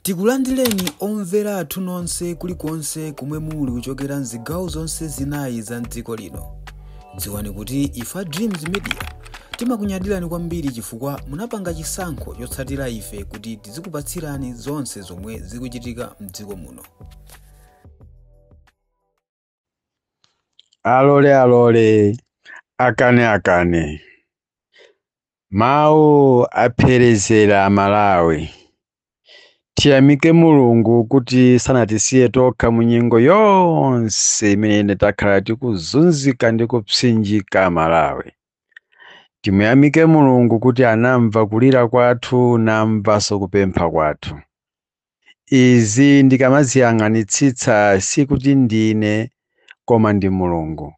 Tikulandireni omvera athu nonse kulikonse kumwe muli kuchokera mzigawo zonse zinayi za mdziko lino. Dziwani kuti ife Dreams Media timakunyadirani kwambiri chifukwa munapanga chisankho chotsatira ife kuti tizikupatsirani zonse zomwe zikuchitika mdziko muno. Alole akane mawu apherezera Malawi. Tiyamike Mulungu kuti sanatisiye tokha mu nyengo yonse imene takhala tikuzunzika ndi kupsinjika Malawi. Timuyamike Mulungu kuti anamva kulira kwathu namvanso kupempha kwathu. Izi ndikamaziyang'anitsitsa sikuti ndine koma ndi Mulungu.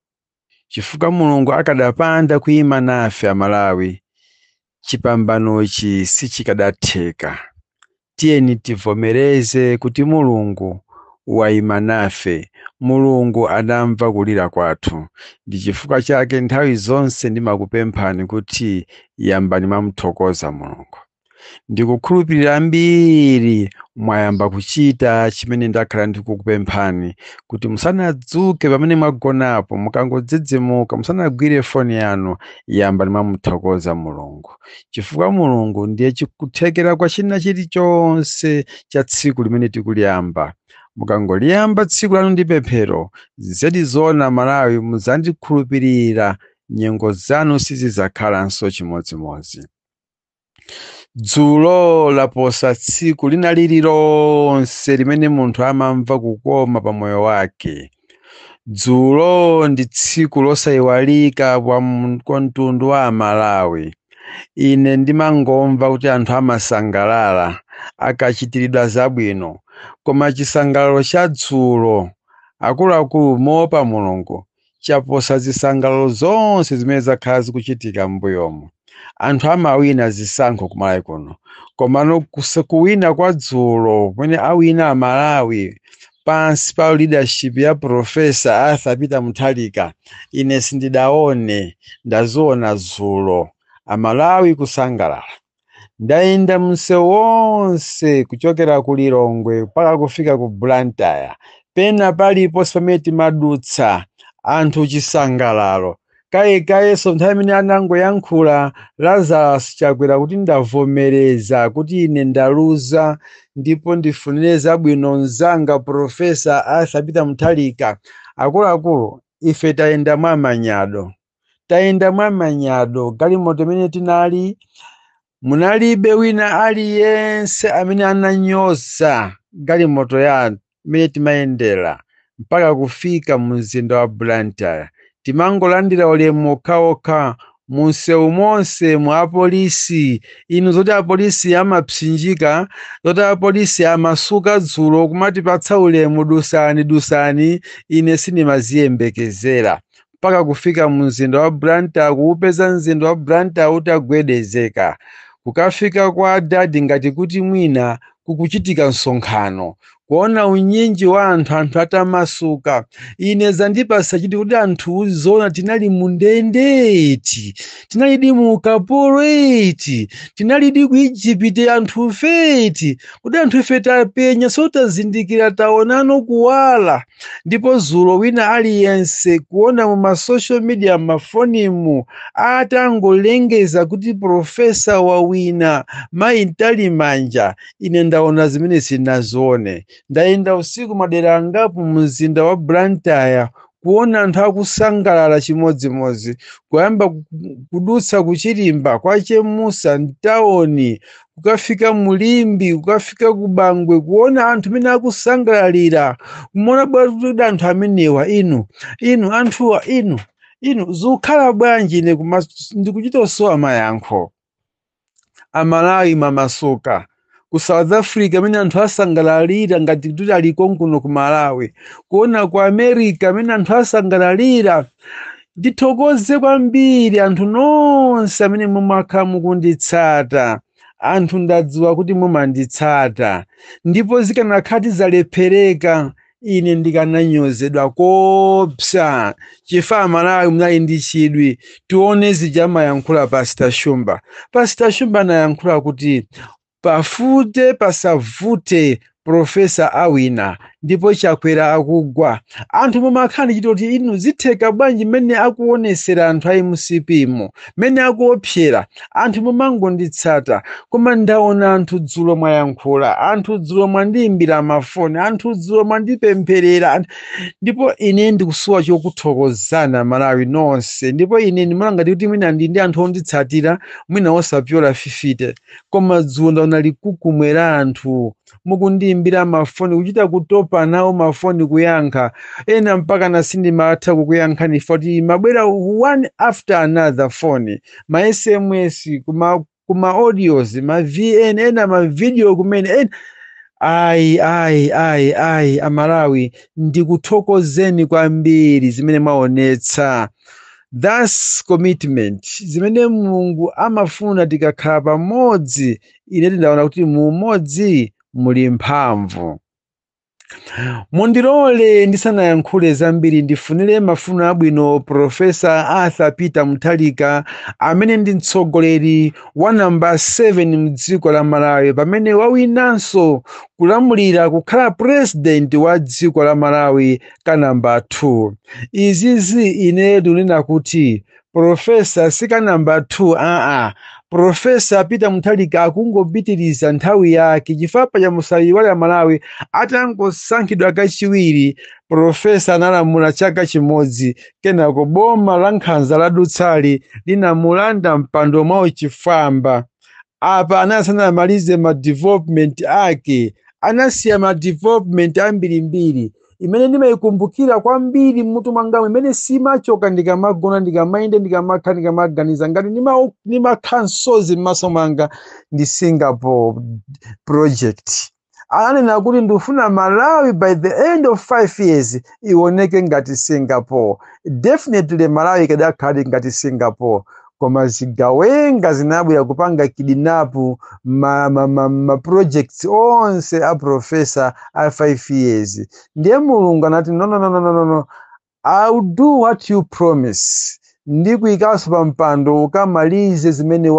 Chifukwa Mulungu akadapanda kuyima nafe Amalawi, chipambanochi sichikadatheka. Tiyeni tivomereze kuti Mulungu wayima nafe, Mulungu anamva kulira kwathu. Ndi chifukwa chake nthawi zonse ndimakupemphani kuti yambani mamuthokoza Mulungu. Ndikukhulupirira ambiri mwayamba kuchita chimene ndakhala ndikukupemphani, kuti musanadzuke pamene mwagonapo, mukangodzidzimuka, musanagwire foni yanu, yambani mamuthokoza Mulungu. Chifukwa Mulungu ndiye chikuthekera kwa china chilichonse cha tsiku limene tikuliyamba. Mukangoliyamba tsiku lanu ndi pemphero, zedi zona Malawi muzandikhulupirira, nyengo zanu sizidzakhalanso chimodzimodzi. Dzulo laposa tsiku lina lililonse limene munthu amamva kukoma pa moyo wake. Dzulo ndi tsiku losayiwalika kwa mtundu wa Malawi. Ine ndimangomva kuti anthu amasangalala akachitiridwa zabwino, koma chisangalalo cha dzulo akuluakulu moopa Mulungu chaposa zisangalalo zonse zimene zakhala zikuchitika m'mbuyomo. Anthu amawina zisankho ku Malawi kuno, koma kuwina kwa dzulo kumene awina Amalawi pansi pa leadership ya Professor Arthur Peter Mutharika, ine sindidaone. Ndaziona dzulo Amalawi kusangalala. Ndayenda msewu wonse kuchokera ku Lilongwe mpaka kufika ku Blantyre, pena palipo pamene timadutsa anthu chisangalalo. Kayeso nthawi imene anangoyankhula Lazarus Chakwera kuti ndavomereza kuti ine ndaluza ndipo ndifunire zabwino mnzanga Professor Arthur Peter Mutharika, akuluakulu ife tayenda mwamanyado. Galimoto imene tinali munalibe wina aliyense amene ananyoza galimoto ya imene timayendera mpaka kufika mu mzinda wa Blantyre. Timangolandira ulemu okhaokha munsewu monse mwa apolisi. Inu zoti apolisi amapsinjika, zoti apolisi amasuka dzulo kumatipatsa ulemu dusani, ine sindimaziyembekezera mpaka kufika mu mzinda wa Blantyre, kuupeza mzinda wa Blantyre utagwedezeka. Kukafika kwa dadi ngati kuti mwina kukuchitika msonkhano, kuona unyinji wa anthu atamasuka. Ine zandipasa chiti kuti anthu zona tinali mundendeti, tinalidi mu ukapolo eti, tinalidi ku Egypt anthu feti, kuti anthu ife tapenya sotazindikira taonano kuwala. Ndipo dzulo wina aliyense kuona mu social media mafonimu atangolengeza kuti profesa wawina mayi Ntalimanja, ine ndaona zimene sinazione. Ndayenda usiku madera angapo mu mzinda wa Blantyre kuona anthu akusangalala chimodzimodzi, kuyamba kudutsa kuchilimba kwa Chemusa mtaoni, kukafika Mulimbi, kukafika ku Bangwe, kuona anthu amene akusangalalira. Kumona bwanji anthu amenewa anthuwa inu zikukhala bwanji? Ine ndikuchitosowa mayankho. Amalawi mamasuka ku South Africa amene anthu asangalalira ngati kuti aliko kuno ku Malawi, kuona ku America amene anthu asangalalira. Ndithokoze kwambiri anthu nonse amene mumakhala mukunditsata. Anthu ndadziwa kuti mumanditsata, ndipo zikanakhati zalephereka ine ndikananyozedwa kopsa. Chifukwa Amalawi mnali ndi chidwi. Tione zija mayankhula Pastor Shumba anayankhula kuti pafute pasavute profesa awina ndipo chakwera akugwa. Anthu mumakhala chitoti inu zitheka bwanji mmene akuonesera anthu a MCPmo mmene akuopsera anthu mumangonditsata. Koma ndaona anthu dzulo mwayankhula, anthu dzulo mwandiyimbira mafoni, anthu dzulo mwandipempherera, ndipo ine ndikusowa chokuthokozana Malawi nonse. Ndipo ine ndimangati kuti mwina ndi anthu onditsatira mwina osapyola 50, koma dzulo ndaona likukumwera anthu mukundiyimbira mafoni kuchita kutopa nawo mafoni kuyankha ena mpaka nasindimatha kukuyankhani foti mabwera one after another phone, ma SMS kuma audios, ma VN, ena ma video kumene ena. Ai Amalawi ndikuthokozeni kwambiri zimene mwaonetsa. That's commitment zimene Mulungu amafuna tikakhala pamodzi. Ine ndaona kuti mu umodzi muli mphamvu. Mundilole ndisanayankhule zambiri ndifunire mafuno abwino Profesa Arthur Peter Mutharika amene ndi mtsogoleri wa namba 7 mdziko la Malawi pamene wawinanso kulamulira kukhala president wa dziko la Malawi ka namba 2. Izizi ine ndinena kuti Profesa sika namba 2 Profesa Peter Mutharika akungopitiriza nthawi yake chifukwa cha musayiwale wa Malawi atangosankhidwa kachiwiri. Profesa analamula chaka chimodzi kenako boma la Nkhanza ladutsali linamulanda mpando mwawo chifwamba. Apa anasanamalize ma development ake, anasiya ma development ambirimbiri imene ndimayikumbukira kwambiri mmutu mwangamu, imene simachoka ndikamagona ndikamayenda ndikamakha ndikamaganiza ngati ndimakhala nsozi m'maso mwanga ndi Singapore project. Ananena kuti ndifuna Malawi by the end of 5 years ioneke ngati Singapore. Definitely Malawi kadakhala ngati Singapore. Koma zigawenga zinabwera kupanga kidinapu ma projects onse a professor a 5 years. Ndiye Mulungu anati no, I'll do what you promise. Ndikuyikaso pa mpando ukamalize zimene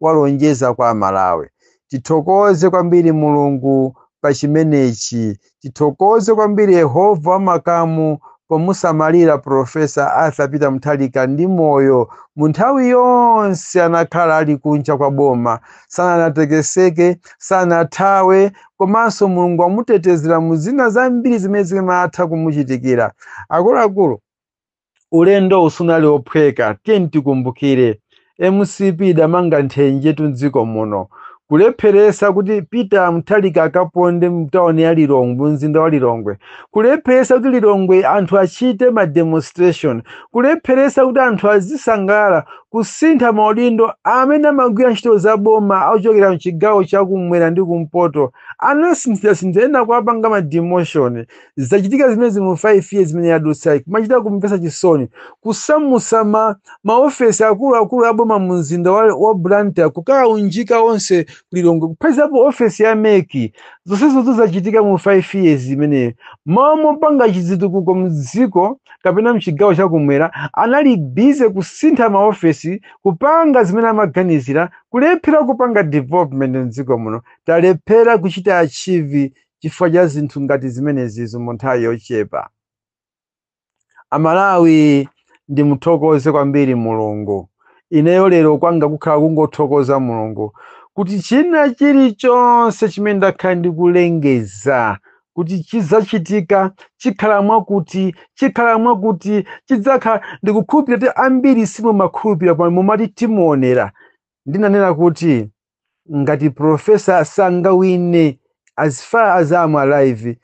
walonjeza kwa Malawi. Tithokoze kwambiri Mulungu pa chimenechi. Tithokoze kwambiri Yehova wamakamu pomusamalira Profesa Arthur Peter Mutharika ndi moyo munthawi yonse anakhala ali kunja kwa boma. Sananatekeseke, sanathawe, komanso Mulungu amutetezera muzina zambiri zimene zimatha kumuchitikira. Akuluakulu, ulendo usunali ophweka. Tiye tikumbukire MCP idamanga nthenje tundziko muno kulepheresa kuti Peter Mutharika akaponde mtaoni ya Lilongwe, mzinda wa Lilongwe. Kulepheresa kuti Lilongwe anthu achite ma demonstration. Kulepheresa kuti anthu azisangala kusintha maudindo amene amagwira ntchito za boma ochokera mchigawo chakumwera ndi kumpoto. Anasinthira ena kuwapanga ma demotion. Zachitika zimene mu 5 years zimene yadutsa kumachita kumvesa chisoni. Kusamusa maofesi akulu a boma mu mzinda wa Blantyre kukaunjika onse Lilongwe kuphatikizapo ofesi ya Meki. Zonsezo zachitika mu 5 years zimene momwe panga chizitukuko mdziko kapena mchigawo chakumwera anali busy kusintha maofesi kupanga zimene amaganizira, kulephera kupanga development mdziko muno. Talephera kuchita achieve chifukwa cha zinthu ngati zimenezizo mu nthawi yochepa. Amalawi ndimuthokoze kwambiri Mulungu. Ineyo lero kwanga kukhala kungothokoza Mulungu kuti china chilichonse chimene ndakhala ndikulengeza kuti chizachitika chikhala mwakuti chidzakhala ndikukhulupirira kuti ambiri simumakhulupirira pamwe mumati timuonera. Ndinanena kuti ngati Profesa sangawine as far as I'm alive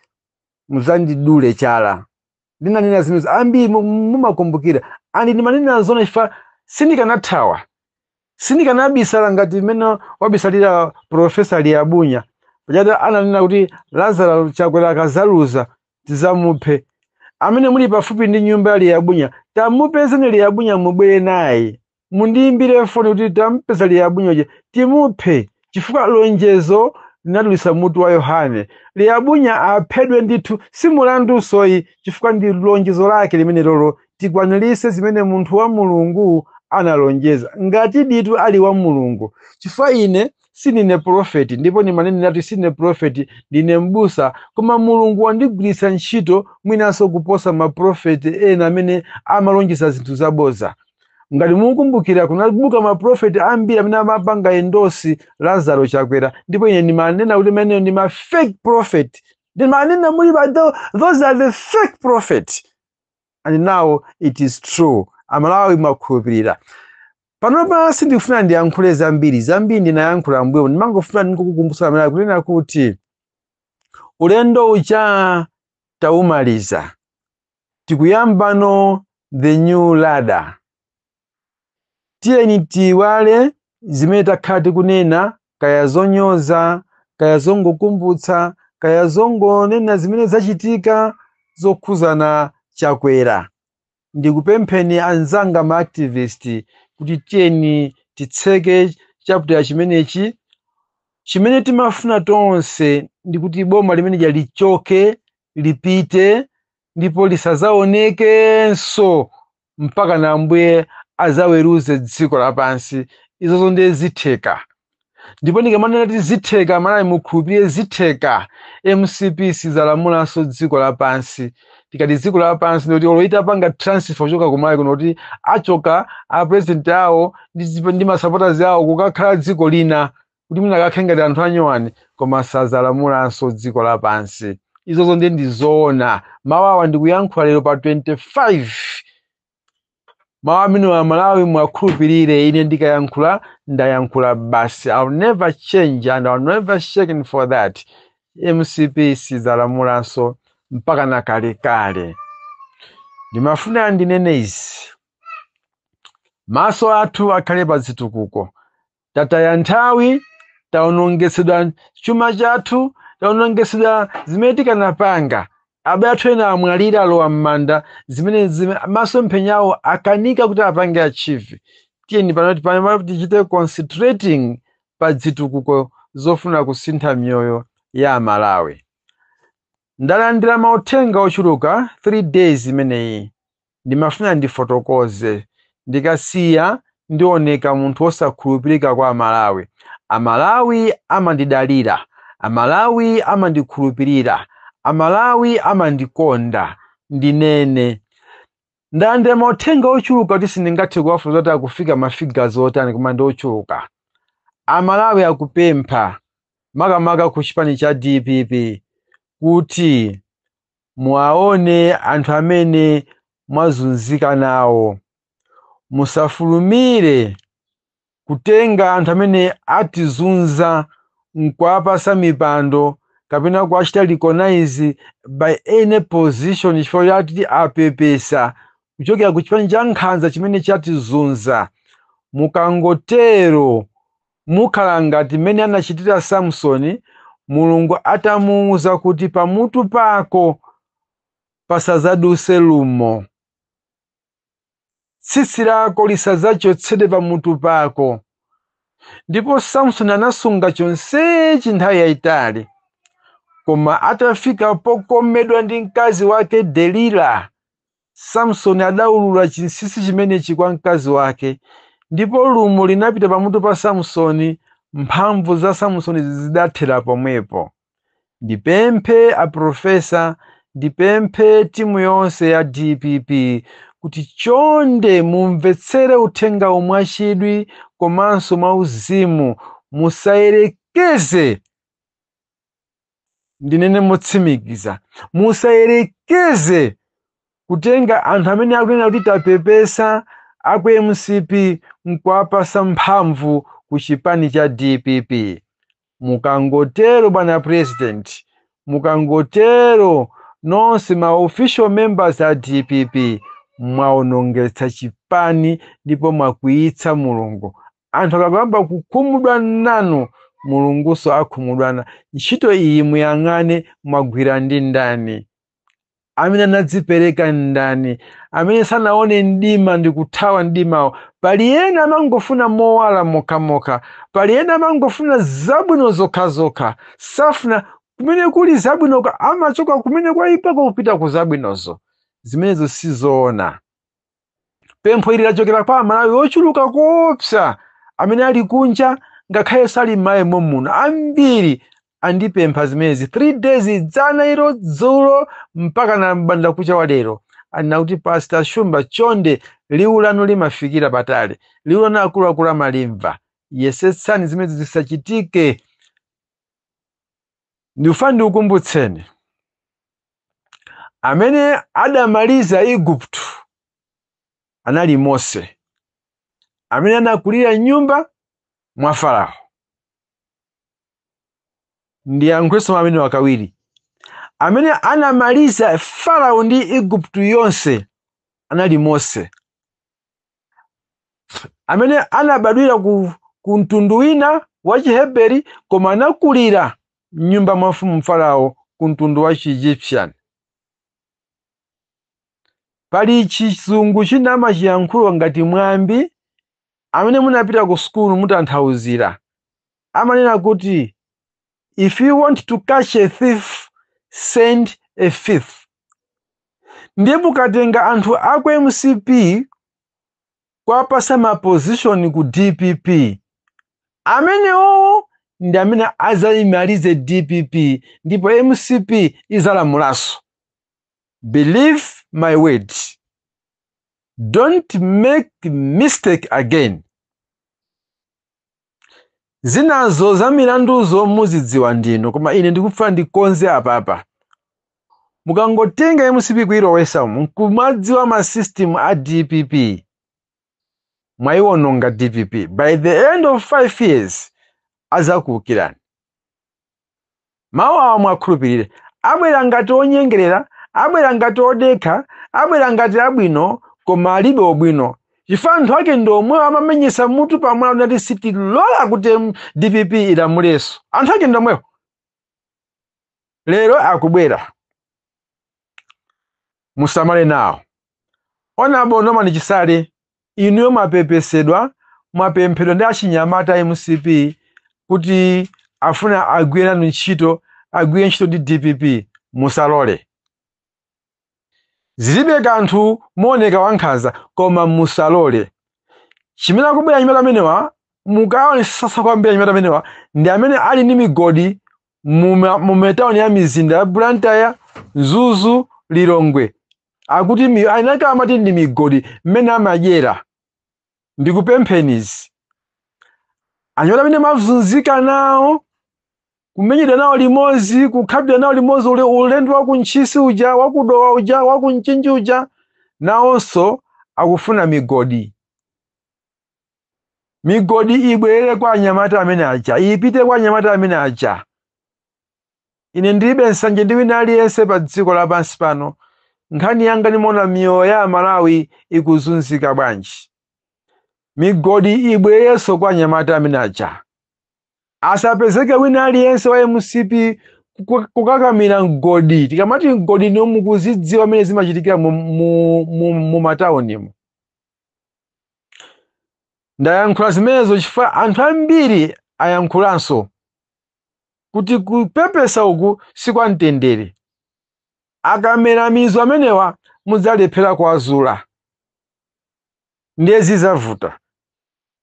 muzandidule chala. Ndinanena zimene ambiri mumakumbukira andi ndimanena zona chifukwa sindikanathawa. Sindikanabisala ngati mmene wabisalira Profesa Liabunya. Pajata ananena kuti Lazarus Chakwera akazaluza tizamuphe. Amene muli pafupi ndi nyumba ya Liabunya, tamupezeni Liabunya mubwere naye. Mundiyimbire foni kuti tampeza Liabunya timuphe chifukwa lonjezo linadulitsa mutu wa Yohane. Liabunya aphedwe ndithu simulandu soyi chifukwa ndi lonjezo lake limene lolo tikwanirise zimene munthu wa Mulungu analonjeza ngati ditu ali wa Mulungu. Chifukwa ine sinine prophet ndipo nimanene nati sine prophet ndine mbusa koma mulungu wandigwiritsa ntchito mwinanso kuposa maprofeti ena amene amalonjeza zinthu zaboza. Ngati mukumbukira kunabuka maprofeti ambiri amene amapanga endosi Lazaro Chakwera ndipo ine ndimanena kuti mene ndi ma fake prophet. Ndimanena muli those are the fake prophet. And now it is true. Amalawi makhulupirira. Panopa sindikufuna ndiyankhule zambiri ndinayankhula mbuyo ndimangofuna ndikukukumbutsa amene kunena kuti ulendo ucha taumaliza. Tikuyambano the new ladder. Tiyeni tiwale zimene takhala tikunena kaya zonyoza, kaya zongokumbutsa, kaya zongonena zimene zachitika zokhuzana Chakwera. Ndikupempheni anzanga ma activist kuti tiyeni titseke chapter chimenechi. Chimene timafuna tonse ndikuti boma limene lichoke lipite ndipo lisazaonekenso mpaka na Ambuye azaweruze dziko lapansi. Izozo ndiye zitheka. Ndipo ndikamanena kuti zitheka Malawi mukhulupirire zitheka. MCP sizalamulanso dziko lapansi. Tikati dziko lapansi ndikuti oloita panga transfer kuchoka kumalawi kuno kuti achoka a president awo ndi masupporters awo kukakhala dziko lina kuti mwina akakhala ngati anthu anyowani koma sazalamulanso dziko lapansi. Izozo ndiye ndizoona. Mawawa ndikuyankhula lero pa 25. Mawa amene wa Malawi mwakhulupirire ine ndikayankhula ndayankhula basi. I'll never change and I'll never shake for that. MCP sizalamulanso mpaka na kale. Ndimafuna ndinene izi. Maso athu akhale pa zitukuko. Tataya nthawi, taonongesedwa chuma chathu, taonongesedwa zimene tikanapanga. Abale athu ena amwalira alowa m'manda zimene maso mphenyawo akanika kuti apange achieve. Tiyeni pano tichite concentrating pa zitukuko zofuna kusintha mioyo ya Malawi. Ndalandira mauthenga ochuluka 3 days imeneyi. Ndimafuna ndifotokoze. Ndikasiya ndioneka munthu osakhulupirika kwa Malawi. Amalawi amandidalira. Amalawi amandikhulupirira. Amalawi amandikonda. Ndinene. Ndalandira mauthenga ochuluka kuti sindingathe kuwafotokoza kuti akufika mafigures otani koma ndi ochuluka. Amalawi akupempha makamaka ku chipani cha DPP kuti muwaone anthu amene mwazunzika nawo. Musafulumire kutenga anthu amene atizunza nkuwapasa mipando kapena kuwachita recognize by any position chifukwa chati apepesa kuchokera ku chipani cha nkhanza chimene chatizunza. Mukangotero mukhala ngati mmene anachitira Samsoni, Mulungu atamuwuza kuti pamutu pako pasazaduse lumo. Tsitsi lako lisadzachotsedwe pamutu pako. Ndipo Samsoni anasunga chonsechi nthawi yayitali. Koma atafika pokomedwa ndi mkazi wake Delila, Samsoni adaulula chinsinsi chimenechi kwa mkazi wake. Ndipo lumo linapita pamutu pa Samsoni, mphamvu za Samsoni zidathera pomwepo. Ndipemphe a profesa, ndipemphe timu yonse ya DPP kuti chonde mumvetsere uthenga umwachidwi komanso mauzimu, musayerekeze. Ndinene motsimikiza, musayerekeze kutenga anthu amene akunena kuti tapepesa aku MCP nkuwapasa mphamvu ku chipani cha DPP. Mukangotero bwana president, mukangotero nonse ma official members a DPP mwaonongetsa chipani ndipo mwakwiyitsa Mulungu. Anthu akakamba kukhumudwa nanu, Mulunguso akhumudwana. Ntchito iyi muyang'ane mwagwira ndi ndani. Amene anadzipereka ndani. Amene sanaone mdima ndi kuthawa mdimawo. Pali ena amangofuna mowala mokamoka. Pali ena amangofuna zabwino zokhazokha. Safuna kumene kuli zabwinoka amachoka kumene kwayipako kupita ku zabwinozo. Zimenezo sizoona. Pempho ili lachokera kwa Amalawi ochuluka koopsa. Amene ali kunja ngakhale sali m'mayi muno ambiri andipempha zimezi 3 days dzana ilo dzulo mpaka na mbanda kucha walero anakuti Pastor Shumba chonde liwu lanu limafikira patali, liwu lanu akuluakulu amalimva, yesetsani zimezi zisachitike. Ndifuna ndikumbutseni amene adamaliza Igupto anali Mose, amene anakulira nyumba mwa Farao. Ndiyankhulenso amene wakawiri, amene anamaliza Farao ndi Igupto yonse anali Mose, amene anabadwira ku mtundu wina wa Chiheberi koma anakulira nyumba mwa mfumu Farao ku mtundu wa Chi-Egyptian. Pali chizungu china amachiyankhulo ngati mwambi amene munapita ku skulu mutanthauzira, amanena kuti if you want to catch a thief, send a thief. Ndiye mukatenga anthu aku MCP kwapasa ma position ku DPP, amenewo ndi amene azayimalize DPP ndipo MCP izalamulaso. Believe my word, don't make mistake again. Zinazo za milanduzo muzidziwa ndino, koma ine ndikufuna ndikonze apapa. Mukangotenga MCP kuilowesa nkumadziwa ma system a DPP, mwayiwononga DPP. By the end of 5 years azakuukirani. Mawu awa mwakhulupirire, abwera ngati onyengerera, abwera ngati odekha, abwera ngati abwino, koma alibe obwino. Chifukwa anthu ake ndi omwe amamenyesa mutu pamwala unati sitilola kuti DPP ilamuleso. Anthu ake ndi omwewo. Lero akubwera, musamale nawo. Ona bono ni chisale, inuyo mapepesedwa, mwapemphedwa ndi achinyamata MCP kuti afuna agwira ntchito, agwire ntchito ndi DPP, musalole. Zilibe kanthu moneka wankhanza koma musalole. Chimene akubwera nyamata amenewa, mukaonesesa kwambiri nyamata amenewa, ndi amene ali ndi migodi mumetawuni ya mizinda ya Blantyre, Zuzu, Lilongwe. Akuti anaka amati ndi migodi mmene amadyera. Ndikupemphenizi. Anyamata amene mavunzika nawo, kumenyedwa nawo limodzi, kukhabidwa nawo limodzi, ulendo wa kuntchisi uja, wakudowa uja, wakunchinji uja, nawonso akufuna migodi. Migodi ibwerere kwa anyamata amene aja, ipite kwa anyamata amene aja. Ine ndilibe nsanje ndi wina aliyense pa dziko lapansi pano, nkhani yanga nimona miyoyo ya Malawi ikuzunzika bwanji. Migodi ibwererenso kwa anyamata amene aja. Asapezeke wina aliyense wa MCP kukakamira mgodi. Tikamati mgodi ni mukuzidziwa amene zimachitikira mu mataunimu. Ndayankhula zimenezo chifukwa anthu ambiri ayankhulanso kuti kupepesa uku si kwa mtendere. Akamera mizu amenewa mudzalephera kuwazula. Ndiye zizavuta.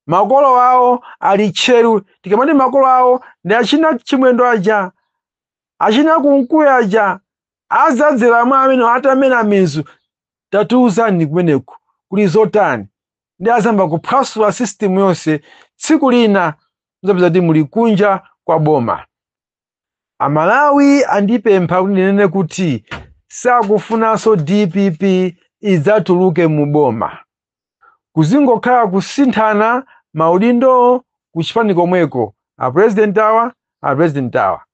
Makolo awo ali tcheru, tikamati makolo awo ndi achina chimwendo aja, achina kunkuya aja, azadzera mwa amene atamena mizu, tatiuzani kumeneku kuli zotani. Ndi azamba kuphwasula system yonse, tsiku lina muzapeza kuti muli kunja kwa boma. Amalawi andipempha kuti ndinene kuti sakufunanso DPP idzatuluke mu boma. Kuzingokhala kusinthana maudindo kuchipani komweko, a president awa.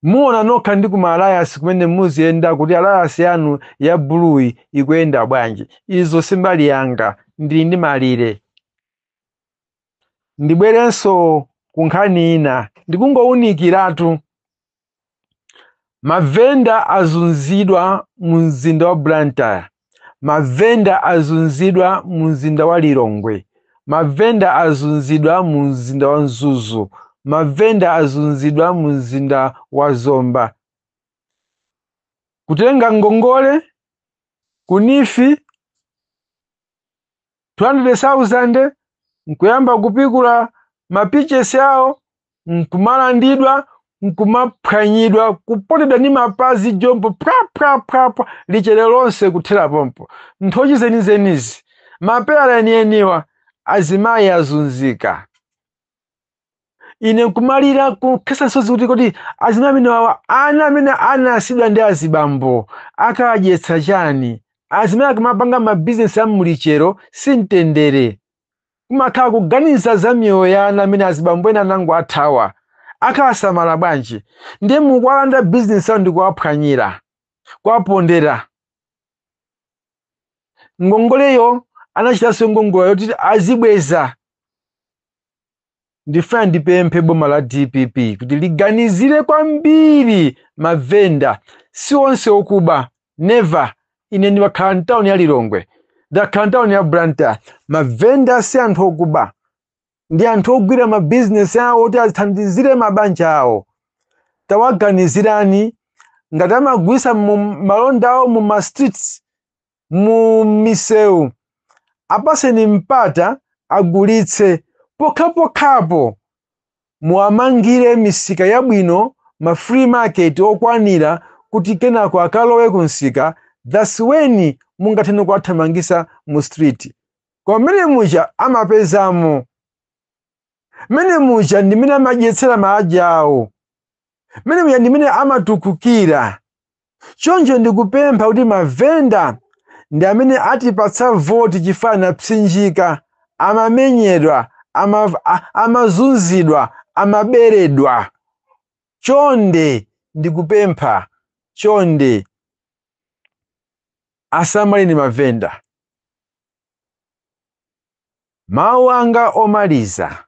Muona nokha ndi kuma alliance kumene muziyenda kuti alliance yanu ya blue ikuyenda bwanji. Izo simbali yanga, ndili ndi malire. Ndibwerenso kunkhani ina, ndikungowunikiratu. Mavenda azunzidwa mu mzinda wa Blantyre. Mavenda azunzidwa mu mzinda wa Lilongwe. Mavenda azunzidwa mu mzinda wa Zuzu. Mavenda azunzidwa mu mzinda wa Zomba. Kutenga Ngongole, Kunifi, 200,000, nkuyamba kupikula mapichesi awo nkumalandidwa nkumaphwanyidwa kupotedwa ni mapazi jombo pra lichere lonse kuthera pompo. Nthochi zenizenizi mapera enieniwa azimayi azunzika. Ine nkumalira kukesa sozi kuti azimayi amene wawa ana amene anasidwa ndi azibambo akadyetsa chani. Azimayi akamapanga mabizinesi amulichero sintendere. Kumakhala kuganiza za miyoyo ya ana amene azibambo ena nango athawa. Akasamala bwanji. Ndiye mukwalanda bizinesi awo ndikuwaphwanyira, kuwapondera. Ngongoleyo anachitanso ngongoleyo kuti azibweza. Ndifuna ndipemphe boma la DPP kuti liganizire kwambiri mavenda. Si onse okuba. Never. Ine ndakhala m'town ya Lilongwe. Ndakhala m'town ya Blantyre. Mavenda si anthu okuba. Ndi anthu ogwira mabizinesi awo kuti azithandizire mabanja awo. Tawaganizirani ngati amagwisa malonda awo mu ma streets, mu misewu. Apaseni mpata agulitse pokhapokhapo. Muwamangire misika yabwino, ma free market okwanira kuti kenako akalowe kunsika. That's when mungatheni kuwathamangisa mu street. Kwa mene muja amapezamo. Mene muja ndi mene amadyetsera madzi awo. Mene muja ndi mene amatukukira. Choncho ndikupempha kuti mavenda ndi amene atipatsa voti chifana psinjika, amamenyedwa, amazunzidwa, amaberedwa. Chonde ndikupempha, chonde asamaleni mavenda. Mawu anga omaliza.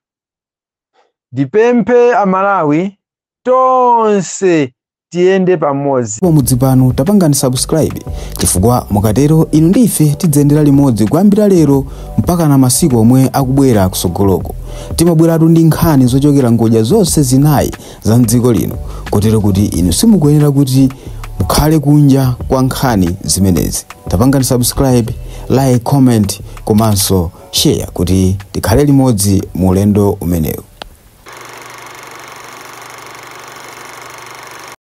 Ndipemphe Amalawi tonse tiende pamodzi. Mudzi pano tapangani subscribe chifukwa mukatero inu ndife tidzendera limodzi kuyambira lero mpaka na masiku omwe akubwera kusogoloko. Timabweratu ndi nkhani zochokera ngodya zonse zinayi za mdziko lino, kotero kuti inu simukuyenera kuti mukhale kunja kwa nkhani zimenezi. Tapangani subscribe, like, comment komanso share kuti tikhale limodzi mu ulendo umenewu.